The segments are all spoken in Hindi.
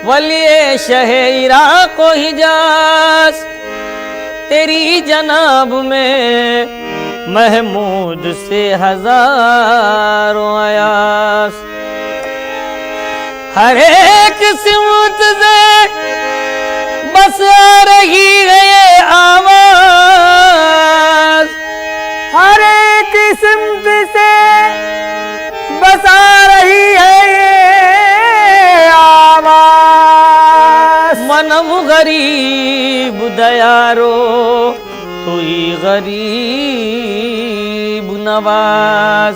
वलिए शहे इराक़ व हिजाज़ तेरी जनाब में महमूद से हजारों आयास। हर एक सिमत से बस आ रही है ये आवाज, हर एक सिमत से बस आ रही है ये आवाज। मनम गरीब दयारो तुई गरीब नवाज।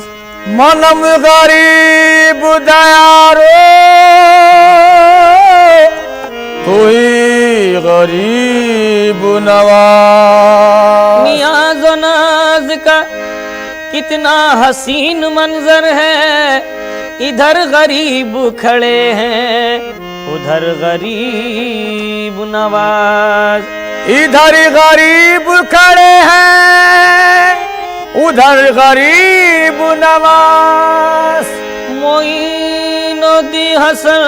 मनम गरीब दयारो तुई गरीब नवाज। नियाज़ व नाज का कितना हसीन मंजर है, इधर गरीब खड़े हैं उधर गरीब नवाज। इधर गरीब खड़े हैं उधर गरीब नवाज। मोइनुद्दीन हसन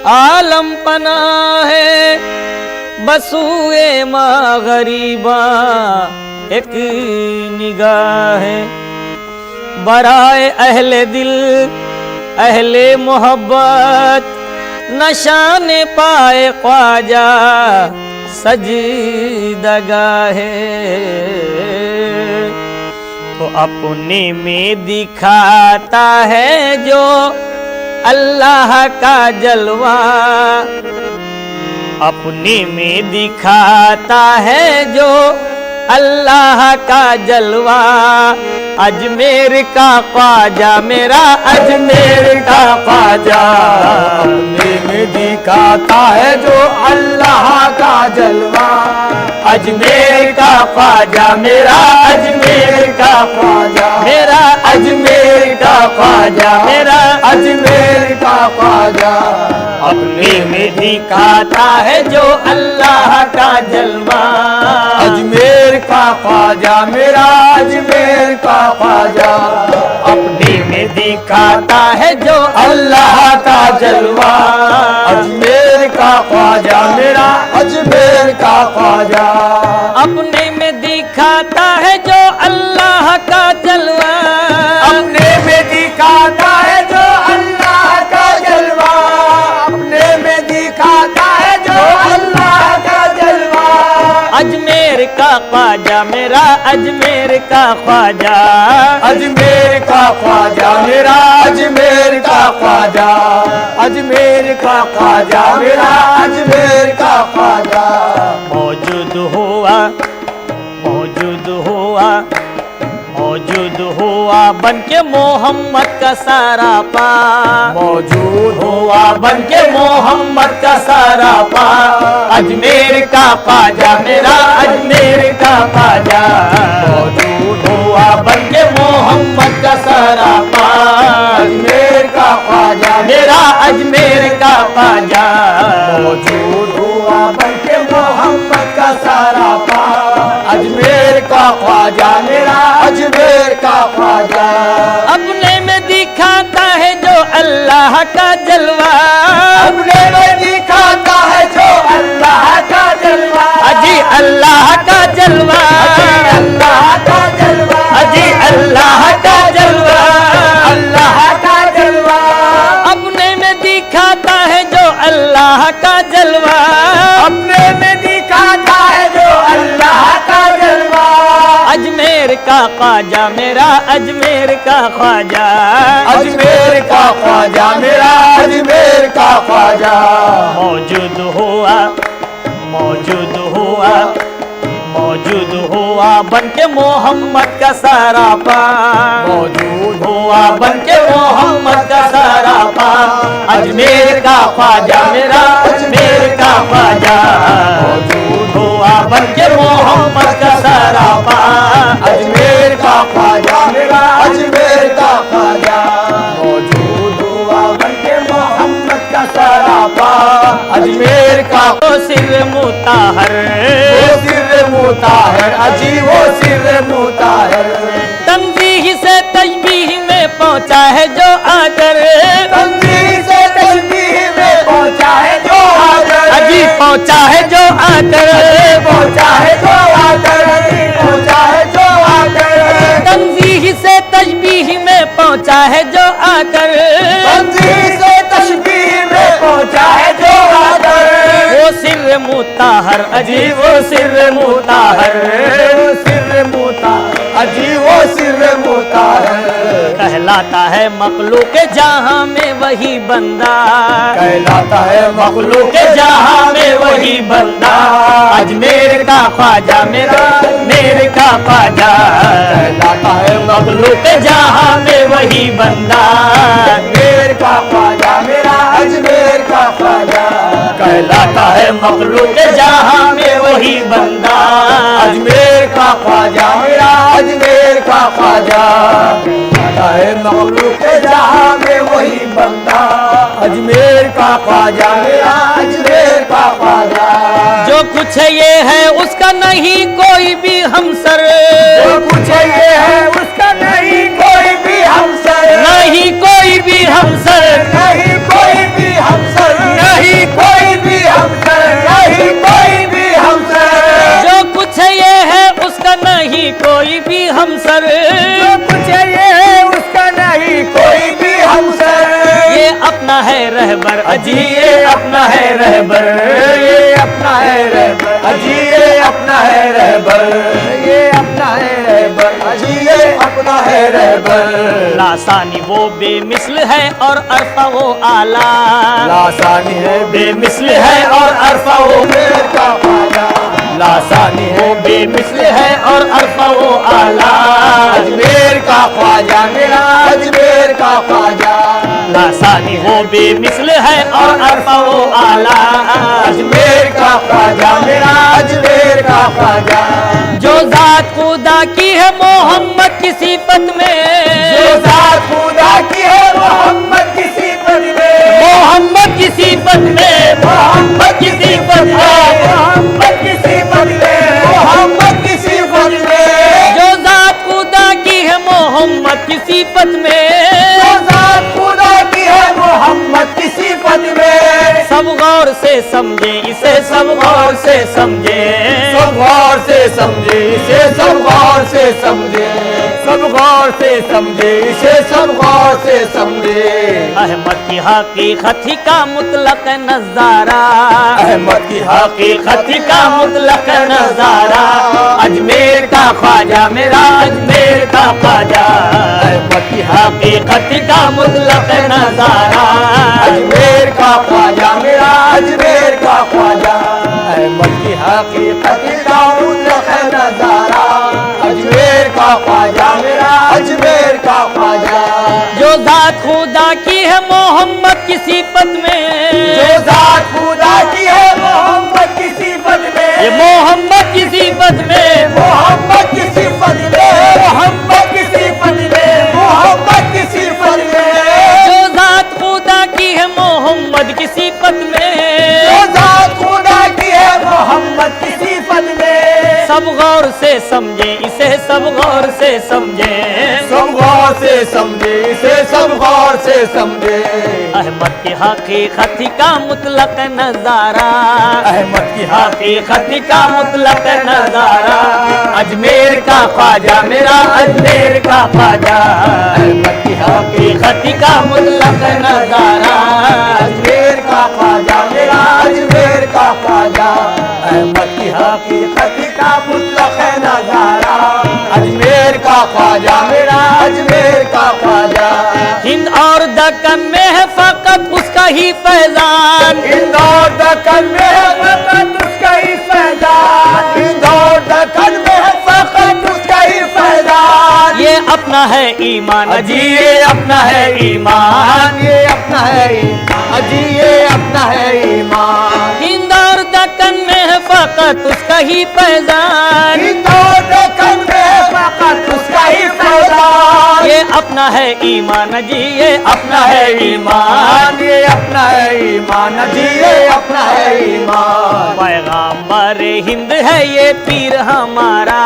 आलम पना है, बसूए माँ गरीबा एक निगाह है। बराए अहले दिल अहले मोहब्बत नशान पाए ख्वाजा सजदगा है। तो अपने में दिखाता है जो अल्लाह का जलवा, अपने में दिखाता है जो अल्लाह का जलवा। अजमेर का ख्वाजा मेरा अजमेर का ख्वाजा, अपने में दिखाता है जो अल्लाह का जलवा। अजमेर का ख्वाजा मेरा अजमेर का ख्वाजा, मेरा अजमेर का ख्वाजा, मेरा अजमेर का ख्वाजा। अपने में दिखाता है जो अल्लाह का जलवा। अजमेर का ख्वाजा मेरा अजमेर का ख्वाजा। अपने में दिखाता है जो अल्लाह का जलवा। अजमेर का ख्वाजा मेरा अजमेर का ख्वाजा। अपने में दिखाता है जो अल्लाह का जलवा। अपने में दिखाता है जो अल्लाह का जलवा। अपने में दिखाता है जो अल्लाह का जलवा। अजमेर का ख्वाजा मेरा अजमेर का ख्वाजा। अजमेर का ख्वाजा मेरा अजमेर का ख्वाजा। अजमेर का ख्वाजा मेरा अजमेर का ख्वाजा। मौजूद हुआ मौजूद हुआ मौजूद हुआ बन के मोहम्मद का सारा पा। मौजूद हुआ बन के मोहम्मद का सारा पा। अजमेर का ख्वाजा मेरा अजमेर का ख्वाजा। मौजूद हुआ बन के मोहम्मद का सारा पा। अजमेर का ख्वाजा मेरा अजमेर का ख्वाजा। मौजूद हुआ बन के मोहम्मद का सारा पा। अजमेर का ख्वाजा मेरा अजमेर का ख्वाजा। अपने में दिखाता है जो अल्लाह का जलवा। अपने में दिखाता है जो अल्लाह का जलवा। अजी अल्लाह का जलवा, अल्लाह का जलवा। अजी अल्लाह का जलवा, अल्लाह का जलवा। अपने में दिखाता है जो अल्लाह का जलवा। अपने में दिखाता है जो अल्लाह का जलवा। अजमेर का ख्वाजा मेरा अजमेर का ख्वाजा। अजमेर का ख्वाजा मेरा अजमेर का ख्वाजा। मौजूद हुआ मौजूद हुआ मौजूद हुआ बन के मोहम्मद का सारा पा। मौजूद हुआ बन के मोहम्मद का सारा पा। अजमेर का ख्वाजा मेरा अजमेर का ख्वाजा। मौजूद हुआ बन के मोहम्मद का सरापा। अजमेर का ख्वाजा मेरा अजमेर का ख्वाजा मौजूद हुआ बन के मोहम्मद का सरापा। अजमेर का वो सिर मुताहर, वो सिर मुताहर अजी वो सिर मुताहर। तंजीह से तशबीह में पहुंचा है जो आकर, तंजीह से तशबीह में पहुंचा है जो आकर। अजी पहुंचा है जो आकर, पहुंचा है जो आकर पहुंचा है जो आकर। तंजीह से तशबीह में पहुंचा है जो आकर, तंजीह से तशबीह में पहुंचा है जो आकर। वो सिर मुताहर अजी वो सिर मुताहर, वो सिर मुताहर अजी वो सिर मुताहर। कहलाता है मखलूक जहां में वही बंदा, कहलाता है मखलूक के जहां में वही बंदा। अजमेर का ख्वाजा मेरा अजमेर का ख्वाजा, कहलाता है मखलूक जहां में वही बंदा। अजमेर का ख्वाजा मेरा अजमेर का ख्वाजा। कहलाता है मखलूक जहां में वही बंदा। अजमेर का ख्वाजा मेरा अजमेर का ख्वाजा। कहलाता है मखलूक जहां में वही बंदा। अजमेर का ख्वाजा मेरा अजमेर का ख्वाजा। जो कुछ ये है उसका नहीं कोई भी हमसर, जो कुछ ये है उसका नहीं कोई भी हमसर। नहीं कोई भी हमसर, नहीं कोई भी हमसर। नहीं कोई भी हमसर। नहीं कोई भी हमसर। जो कुछ ये है उसका नहीं कोई भी हमसर। जो कुछ ये है उसका नहीं कोई भी हमसर। ये अपना है रहबर अजी ये अपना है रहबर, ये अपना है रहबर अजी ये अपना है रहबर। ये अपना है रहबर अजी ये अपना है रहबर। लासानी वो बेमिसल है और अरफा वो आला, लासानी है बेमिसल है और अरफा वो अजमेर का ख्वाजा। लासानी वो बेमिसल है और अरफा वो आला। अजमेर का ख्वाजा मेरा अजमेर का ख्वाजा। लासानी वो बेमिसल है और अरफा वो आला। अजमेर का ख्वाजा मेरा अजमेर का ख्वाजा। जो जात खुदा की है मोहम्मद की सिफत में, जो जात खुदा की है मोहम्मद की सिफत में। मोहम्मद की सिफत में, मोहम्मद की सिफत में। मोहम्मद की सिफत में। मोहम्मद की सिफत में। जो जात खुदा की है मोहम्मद की सिफत में, जो जात खुदा की है मोहम्मद की सिफत में। सब गौर से समझे इसे सब गौर से समझे, सब गौर से समझे इसे सब गौर से समझे। सब गौर से समझे इसे सब गौर से समझे। अहमद की हकीकत का मुतलक नजारा, अहमद की हकीकत का मुतलक नजारा। अजमेर का ख्वाजा मेरा अजमेर का ख्वाजा, अहमद की हकीकत का मुतलक नजारा। अजमेर का ख्वाजा मेरा अजमेर का ख्वाजा। अहमद की हकीकत का मुतलक नजारा। अजमेर का ख्वाजा मेरा अजमेर का ख्वाजा। जो जात खुदा की है मोहम्मद की सिफत में, जो जात खुदा की है मोहम्मद की सिफत में। ये मोहम्मद की सिफत में, मोहम्मद की सिफत में। मोहम्मद की सिफत में। मोहम्मद की सिफत में। जो जात खुदा की है मोहम्मद की सिफत में, जो जात खुदा की है मोहम्मद की सिफत में। सब गौर से समझे इसे सब गौर से समझे, सब गौर से समझे इसे सब गौर से समझे। अहमद की हकीकत का मुतलक नजारा, अहमद की हकीकत का मुतलक नजारा। अजमेर का ख्वाजा मेरा अजमेर का ख्वाजा, अहमद की हकीकत का मुतलक नजारा। अजमेर का ख्वाजा मेरा अजमेर का ख्वाजा। अहमद की हकीकत का मुतलक नजारा। अजमेर का ख्वाजा मेरा अजमेर का ख्वाजा। हिंद और दक्कन में है फकत उसका ही फैजान, इंदौर दक्कन में है फकत उसका ही फैजान। इंदौर दक्कन में है फकत उसका ही फैजान। ये अपना है ईमान अजी ये अपना है ईमान। ये अपना है ईमान अजी ये अपना है ईमान। हिंद और दक्कन में है फकत उसका ही पैजान, इंदौर दक्कन में फकत उसका ही फैजान। ये अपना है ईमान जी, ये अपना है ईमान, ये अपना है ईमान जी, ये अपना है ईमान। पैगाम्बर हिंद है ये पीर हमारा,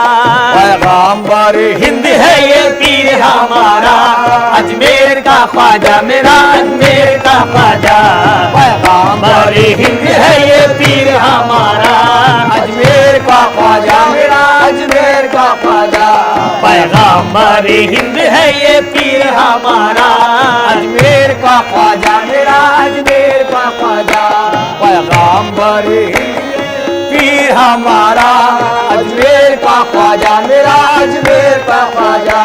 पैगाम्बर हिंद है ये पीर हमारा, अजमेर का ख्वाजा मेरा, अजमेर का ख्वाजा। पैगाम्बर हिंद है ये पीर हमारा, अजमेर का ख्वाजा मेरा, अजमेर का ख्वाजा। पैगाम्बर हिंद है ये पीर हमारा, अजमेर का ख्वाजा मेरा, अजमेर का ख्वाजा। पैगाम्बर पीर हमारा, अजमेर का ख्वाजा मेरा, अजमेर का ख्वाजा।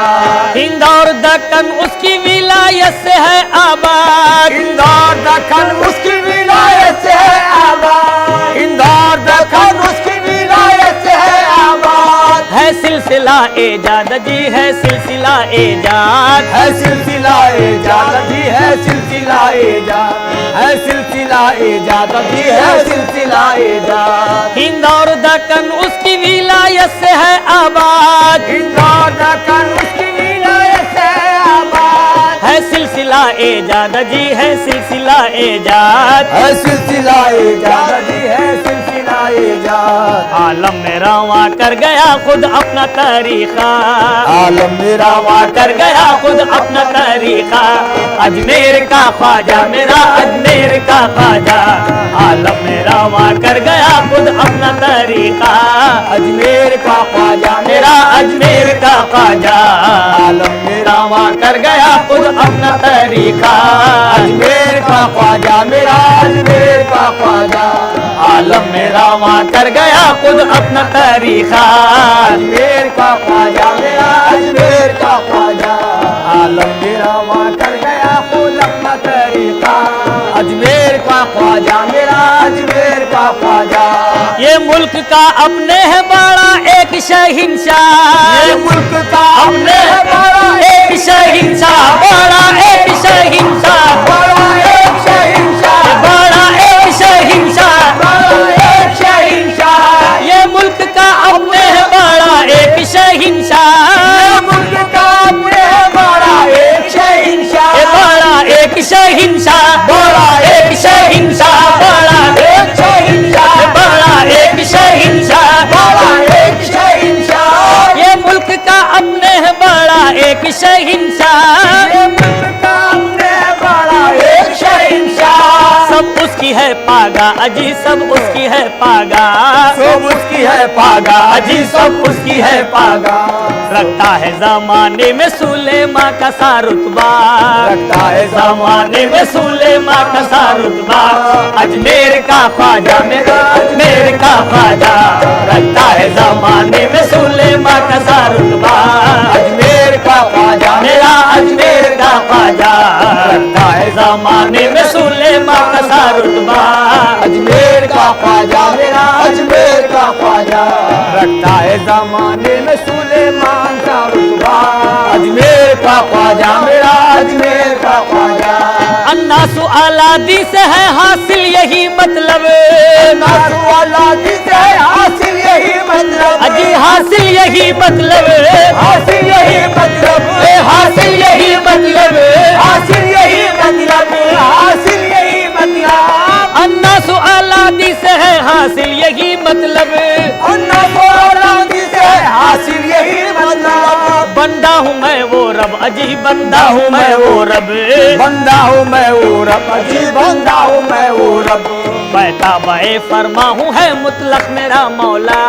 हिंद और दक्कन उसकी विलायत से है आबाद, इंदौर दक्कन उसकी विलायत से है आबाद, इंदौर दक्कन उसकी विलायत से है आबाद। है सिलसिला एजाद जी, है सिलसिला एजाद, है सिलसिला एजाद जी, है सिलसिला एजाद, है सिलसिला एजाद जी, है सिलसिला एजाद। हिंद और दक्कन उसकी विलायत से है आबाद, इंदौर दक्कन उसकी विलायत से है आबाद। है सिलसिला एजाद जी, है सिलसिला एजाद। है सिलसिला एजाद जी, है सिलसिला एजाद। आलम में रवा कर गया खुद अपना तरीका, आलम मेरा कर गया खुद अपना तरीका, अजमेर का ख्वाजा मेरा, अजमेर का ख्वाजा। आलम में रवा कर गया खुद अपना तरीका, अजमेर का ख्वाजा मेरा अजमेर का ख्वाजा। आलम मेरा रवा कर गया खुद अपना तरीका, अजमेर का ख्वाजा मेरा, अजमेर का ख्वाजा। आलम में रवा कर गया खुद अपना तरीका, अजमेर का ख्वाजा मेरा, अजमेर का ख्वाजा। आलम मेरा वहाँ कर गया खुद अपना तरीका, अजमेर का ख्वाजा मेरा, अजमेर का ख्वाजा। ये मुल्क का अपने है बड़ा एक शहंशाह, ये मुल्क का अपने है बड़ा एक शहंशाह, बड़ा एक शहंशाह, बड़ा एक शहंशाह, बड़ा एक शहंशाह, बड़ा एक शहंशाह। ये मुल्क का अपने है बड़ा एक शहंशाह, ये मुल्क का अपने है बड़ा एक शहंशाह, ये बड़ा एक शहंशाह, बड़ा एक शहंशाह, बड़ा एक शहंशाह, बड़ा एक शहंशाह, बड़ा एक शहंशाह। ये मुल्क का अपने है बड़ा एक शहंशाह, ये मुल्क का अपने है बड़ा एक शहंशाह। सब उसकी है पागा अजी, सब उसकी है पागा, सब उसकी है पागा अजी, सब उसकी है पागा। रखता है जमाने में सुलेमा का सा रुतबा, रखता है जमाने में सुलेमा का सा रुतबा, अजमेर का ख्वाजा मेरा, अजमेर का ख्वाजा। रखता है जमाने में सुलेमा का सा रुतबा, अजमेर का ख्वाजा मेरा अजमेर का ख्वाजा। रखता है जमाने में सुलेमा का सा रुतबा, अजमेर का ख्वाजा मेरा, अजमेर का ख्वाजा। रखता है जमाने में सुलेमान का रुतबा, अजमेर का ख्वाजा मेरा, अजमेर का ख्वाजा। अन्नासु अलादी से है हासिल यही मतलब, नासु वाला जिसे हासिल यही मतलब, अजी हासिल यही मतलब, हासिल यही मतलब, हासिल यही मतलब, हासिल यही मतलब, हासिल यही मतलब। अन्नासु अलादी से है हासिल यही मतलब, नासु वाला जिसे हासिल यही मतलब। बंदा हूँ मैं वो रब अजी, बंदा हूँ मैं वो रब, बंदा हूँ मैं वो रब अजी, बंदा हूँ मैं वो रब। मैं काबा फरमा हूँ है मुतलक मेरा मौला,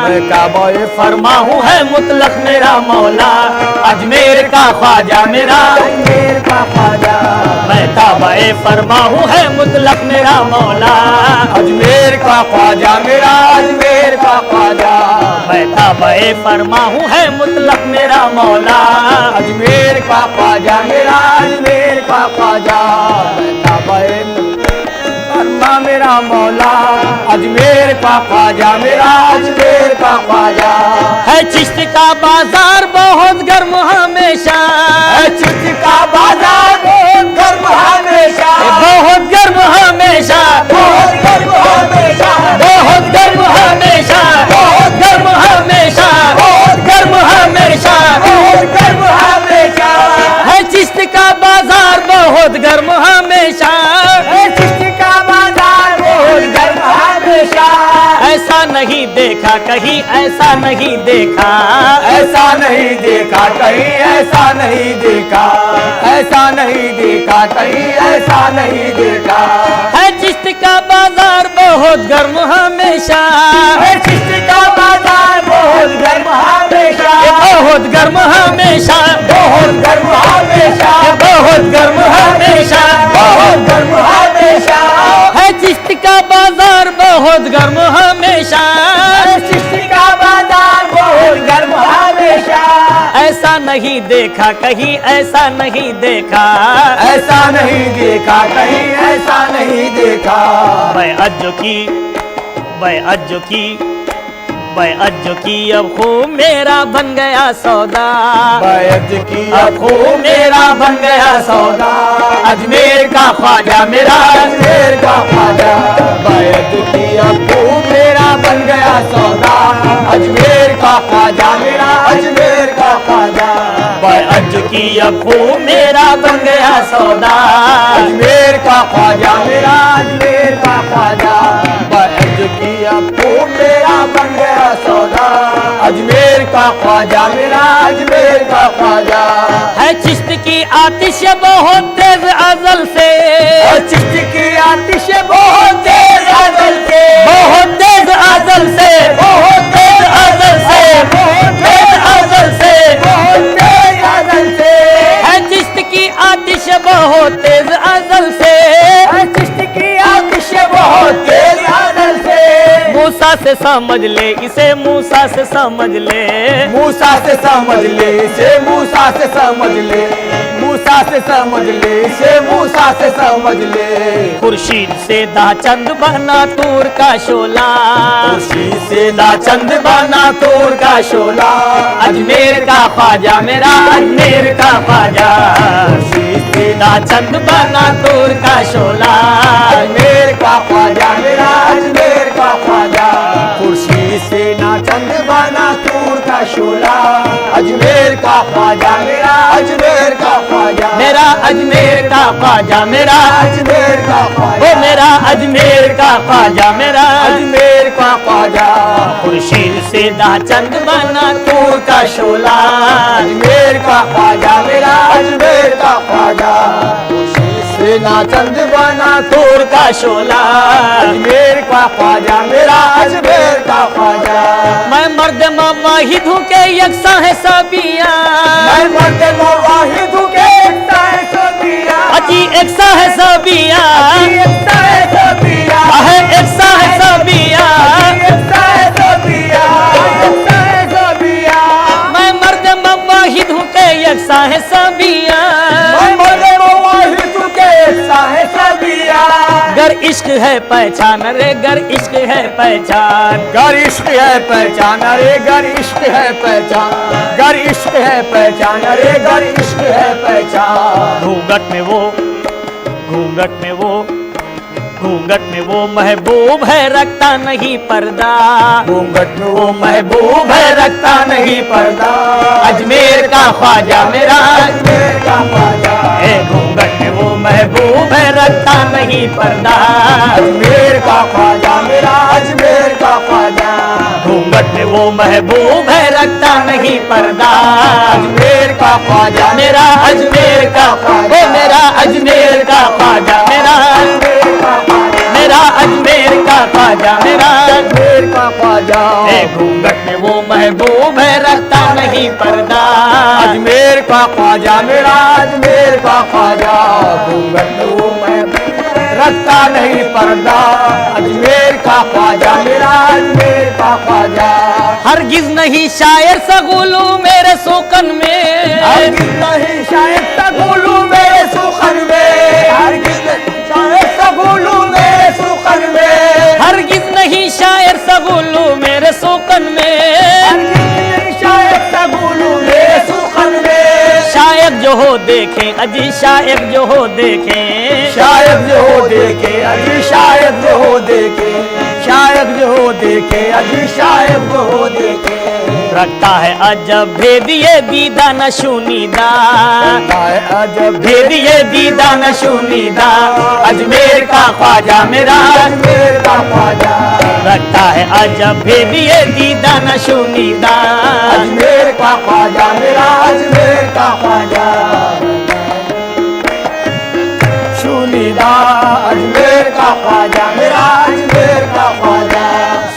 मैं काबा फरमा हूँ है मुतलक मेरा मौला, अजमेर का ख्वाजा मेरा, अजमेर का ख्वाजा। मैं काबा फरमा हूँ है मुतलक मेरा मौला, अजमेर का ख्वाजा मेरा, अजमेर का ख्वाजा। मैं काबा फरमा हूँ है मुतलक मेरा मौला, अजमेर का ख्वाजा मेरा, अजमेर का ख्वाजा। मैं काबा फरमा मेरा मौला, अजमेर का ख्वाजा मेरा, अजमेर का ख्वाजा। है चिश्त का बाजार बहुत गर्म हमेशा, चिश्त का बाजार बहुत गर्म हमेशा, बहुत गर्म हमेशा, बहुत गर्म हमेशा, बहुत गर्म देखा कहीं ऐसा नहीं देखा, ऐसा नहीं देखा कहीं, ऐसा नहीं देखा, ऐसा नहीं देखा कहीं, ऐसा नहीं देखा। है चिश्त का बाजार बहुत गर्म हमेशा, है चिश्त का बाजार बहुत गर्म हमेशा, ये बहुत गर्म हमेशा, बहुत गर्म हमेशा, ये बहुत गर्म हमेशा, बहुत गर्म हमेशा। है चिश्त का बाजार बहुत गर्म हमेशा, है चिश्त का बाजार बहुत गर्म हमेशा। ऐसा नहीं देखा कहीं, ऐसा नहीं देखा, ऐसा नहीं देखा कहीं, ऐसा नहीं देखा। मैं अज्जो की अब खूब मेरा बन गया सौदा, बैत की अब खूब मेरा बन गया सौदा, अजमेर का ख्वाजा मेरा, अजमेर का ख्वाजा। बैत की अब खूब मेरा बन गया सौदा, अजमेर का ख्वाजा मेरा, अजमेर का ख्वाजा। अज्जो की अब खूब मेरा बन गया सौदा, अजमेर का ख्वाजा मेरा, अजमेर का ख्वाजा। बैत की अब खूब मेरा बन गया सौदा, अजमेर का ख्वाजा मेरा, अजमेर का ख्वाजा। है चिश्त की आतिश बहुत तेज अजल से, चिश्त की आतिश बहुत तेज अजल से, बहुत तेज अजल से, बहुत तेज अजल से, तेज अजल से, बहुत तेज अजल से। है चिश्त की आतिश बहुत तेज अजल से, चिश्त की आतिश बहुत तेज अजल से। मूसा से समझ ले इसे, मूसा से समझ ले, मूसा से समझ ले इसे, मूसा से समझ ले, मूसा से समझ ले इसे, मूसा से समझ ले। खुर्शीद से दाचंद बना तूर का शोला, खुर्शीद से दाचंद बना तूर का शोला, अजमेर का ख्वाजा मेरा, अजमेर का ख्वाजा। खुर्शीद से दाचंद बना तूर का शोला, अजमेर का ख्वाजा मेरा, अजमेर का ख्वाजा। खुर्शीद से नाचंद बना तूर का शोला, अजमेर का ख्वाजा मेरा, अजमेर का ख्वाजा। मेरा अजमेर का ख्वाजा मेरा, अजमेर का ख्वाजा, वो मेरा अजमेर का ख्वाजा मेरा, अजमेर का ख्वाजा। खुर्शीद से दाचंद बना तूर का शोला, अजमेर का ख्वाजा मेरा, अजमेर का ख्वाजा। खुर्शीद से नाचंद बना तूर का शोला, अजमेर का ख्वाजा मेरा, अजमेर का ख्वाजा। मैं मर्द मवाहिद हूँ के यकसा है सबिया, मैं मर्द मुवाहिद हूँ के एकता है सबिया, अजी एकसा है सबिया, एकता है सबिया, है एकसा है सबिया, एकता है सबिया, एकता है सबिया। मैं मर्द मवाहिद हूँ के यकसा है सबिया, मैं मर्द मुवाहिद हूँ के एकता है सबिया। गर इश्क है पहचान रे, गर इश्क है पहचान, गर इश्क है पहचान, अरे गर इश्क है पहचान, गर इश्क है पहचान, अरे गर इश्क है पहचान। घूंघट में वो, घूंघट में वो, घूंघट में वो महबूब है रखता नहीं पर्दा, घूंघट में वो महबूब है रखता नहीं पर्दा, अजमेर का ख्वाजा मेरा, अजमेर का ख्वाजा। घूंघट में वो महबूब है रखता नहीं पर्दा, अजमेर का ख्वाजा मेरा, अजमेर का ख्वाजा। घूंघट में वो महबूब है रखता नहीं पर्दा, अजमेर का ख्वाजा मेरा अजमेर का ख्वाजा, वो मेरा अजमेर का ख्वाजा मेरा, मेरा अजमेर का ख्वाजा मेरा, अजमेर का ख्वाजा। घूंघट में वो महबूब है रखता नहीं पर्दा, अजमेर का ख्वाजा मेरा, अजमेर का ख्वाजा। घूंघट में वो महबूब रखता नहीं पर्दा, अजमेर का ख्वाजा मेरा, अजमेर का ख्वाजा। हरगिज नहीं शायर सगुलू मेरे सुकन में, हरगिज नहीं शायद सगुलू मेरे सुखन में, हरगिज नहीं शायद सगुलू मेरे सुखन में, हरगिज नहीं शायर सगुलू मेरे सुकन में, हरगिज नहीं शायद सगुलू मेरे सुखन में। शायद जो हो देखे अजी, शायद जो हो देखे, शायद जो हो देखे अजी, शायद जो हो देखे, शायद जो हो देखे अजी, शायद जो हो देखे। रखता है अजब भेद ये दीदा न शुनीदा, अजब भेद ये दीदा न शुनीदा, अजमेर का ख्वाजा मेरा अजमेर का ख्वाजा, रखता है अजब भेद ये दीदा न शुनीदा, अजमेर का ख्वाजा मेरा अजमेर का ख्वाजा, शुनीदा अजमेर का ख्वाजा मेरा अजमेर का ख्वाजा।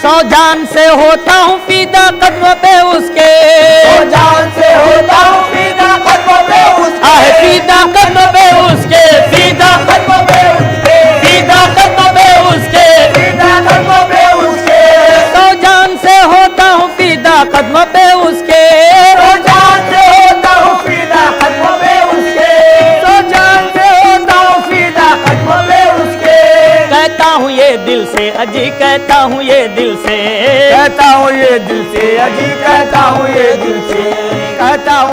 सौ जान से होता हूँ फीदा कदमों पे उसके, सौ जान से होता हूँ फीदा कदमों पे उसके, आहे फीदा कदमों पे उसके, फीदा कदमों पे उसके, फीदा कदमों पे उसके, फीदा कदमों पे उसके, सौ जान से होता हूँ फीदा कदमों पे उसके, सौ जान से होता हूँ फीदा कदमों पे उसके, सौ जान से होता हूँ फीदा कदमों पे उसके। कहता हूँ ये दिल से अजी, कहता हूँ ये दिल से, कहता हूँ ये दिल से अजी, कहता हूँ ये दिल से, कहता हूँ